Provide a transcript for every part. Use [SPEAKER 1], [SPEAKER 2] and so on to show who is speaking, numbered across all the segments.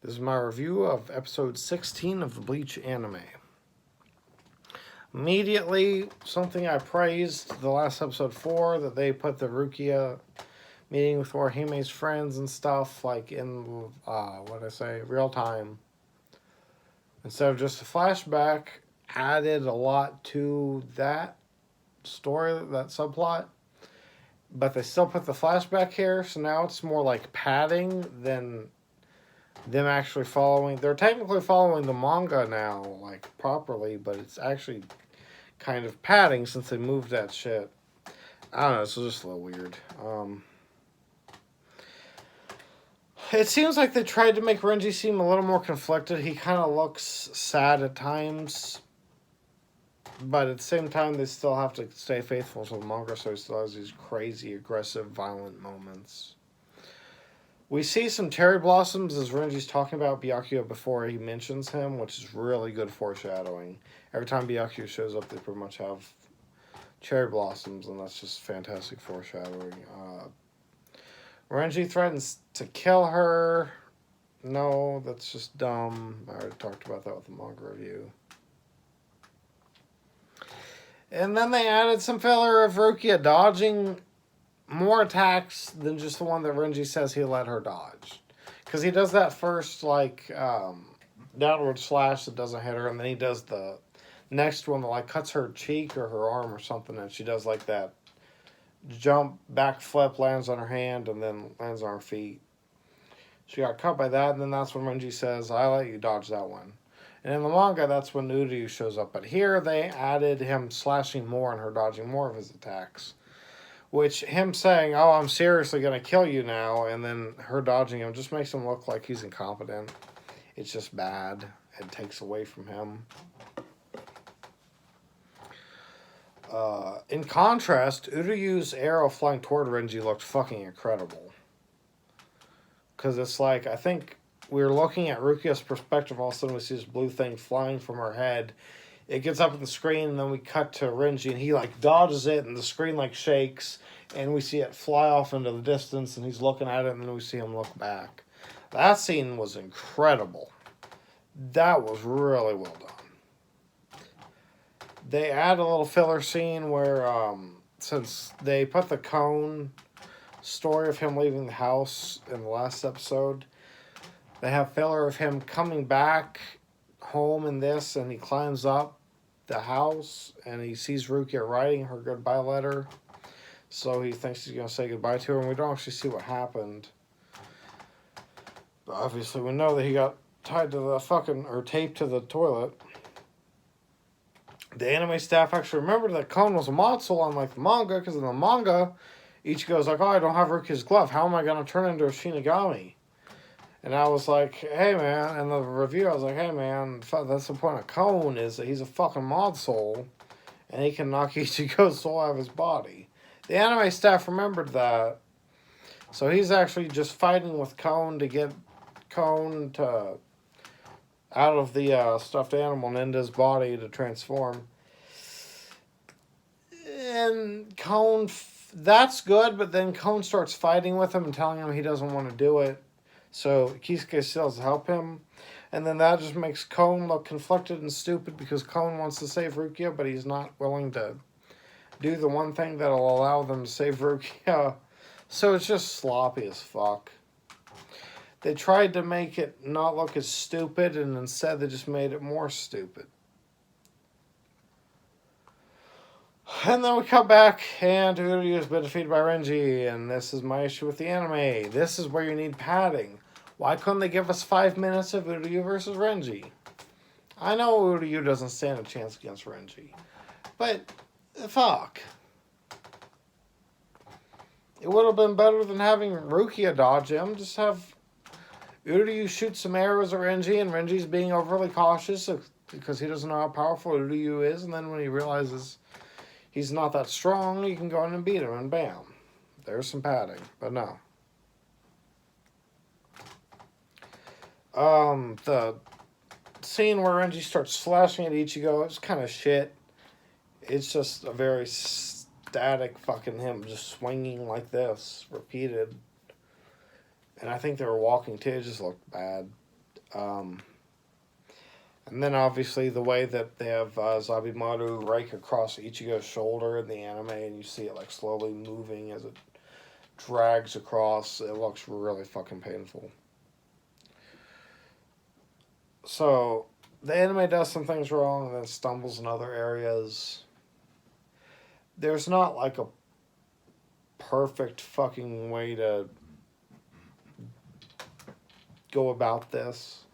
[SPEAKER 1] This is my review of episode 16 of the Bleach anime. Immediately, something I praised the last episode for, that they put the Rukia meeting with Warahime's friends and stuff, like in, real time. Instead of just a flashback, added a lot to that story, that subplot. But they still put the flashback here, so now it's more like padding than them actually following. They're technically following the manga now, like, properly, but it's actually kind of padding since they moved that shit. I don't know, it's just a little weird. It seems like they tried to make Renji seem a little more conflicted. He kind of looks sad at times, but at the same time, they still have to stay faithful to the manga, so he still has these crazy, aggressive, violent moments. We see some cherry blossoms as Renji's talking about Byakuya before he mentions him, which is really good foreshadowing. Every time Byakuya shows up, they pretty much have cherry blossoms, and that's just fantastic foreshadowing. Renji threatens to kill her. No, that's just dumb. I already talked about that with the manga review. And then they added some filler of Rukia dodging more attacks than just the one that Renji says he let her dodge. Because he does that first, downward slash that doesn't hit her, and then he does the next one that, cuts her cheek or her arm or something, and she does, that jump, back flip, lands on her hand, and then lands on her feet. She got cut by that, and then that's when Renji says, I let you dodge that one. And in the manga, that's when Uryu shows up. But here, they added him slashing more and her dodging more of his attacks. Which, him saying, oh, I'm seriously going to kill you now, and then her dodging him just makes him look like he's incompetent. It's just bad. It takes away from him. In contrast, Uryu's arrow flying toward Renji looked fucking incredible. Because it's I think we were looking at Rukia's perspective, all of a sudden we see this blue thing flying from her head. It gets up on the screen, and then we cut to Renji, and he, dodges it, and the screen, shakes, and we see it fly off into the distance, and he's looking at it, and then we see him look back. That scene was incredible. That was really well done. They add a little filler scene where, since they put the cone story of him leaving the house in the last episode, they have filler of him coming back home in this, and he climbs up the house, and he sees Rukia writing her goodbye letter, so he thinks he's going to say goodbye to her, and we don't actually see what happened. But obviously we know that he got tied to the or taped to the toilet. The anime staff actually remembered that Kon was a mod soul, unlike the manga, because in the manga, Ichigo's oh, I don't have Rukia's glove, how am I going to turn into a Shinigami? And I was like, hey, man, in the review, I was like, hey, man, that's the point of Kon, is that he's a fucking mod soul, and he can knock Ichigo's soul out of his body. The anime staff remembered that, so he's actually just fighting with Kon to get Kon out of the stuffed animal and into his body to transform. And Kon, that's good, but then Kon starts fighting with him and telling him he doesn't want to do it. So Kisuke still has to help him. And then that just makes Kon look conflicted and stupid because Kon wants to save Rukia, but he's not willing to do the one thing that'll allow them to save Rukia. So it's just sloppy as fuck. They tried to make it not look as stupid, and instead they just made it more stupid. And then we come back, and Uryu has been defeated by Renji, and this is my issue with the anime. This is where you need padding. Why couldn't they give us 5 minutes of Uryu versus Renji? I know Uryu doesn't stand a chance against Renji, but fuck. It would have been better than having Rukia dodge him. Just have Uryu shoot some arrows at Renji, and Renji's being overly cautious because he doesn't know how powerful Uryu is, and then when he realizes he's not that strong, you can go in and beat him, and bam. There's some padding, but no. The scene where Renji starts slashing at Ichigo, it's kind of shit. It's just a very static fucking him just swinging like this, repeated. And I think they were walking too, it just looked bad. Um, and then obviously the way that they have Zabimaru rake across Ichigo's shoulder in the anime, and you see it like slowly moving as it drags across. It looks really fucking painful. So the anime does some things wrong and then stumbles in other areas. There's not like a perfect fucking way to go about this.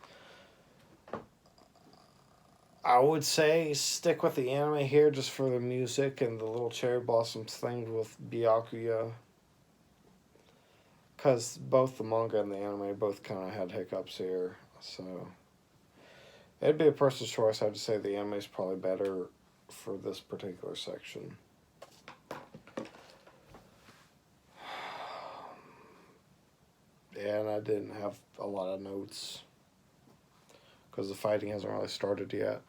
[SPEAKER 1] I would say stick with the anime here just for the music and the little cherry blossoms thing with Byakuya. Because both the manga and the anime both kind of had hiccups here. So it'd be a person's choice. I'd say the anime is probably better for this particular section. Yeah, and I didn't have a lot of notes because the fighting hasn't really started yet.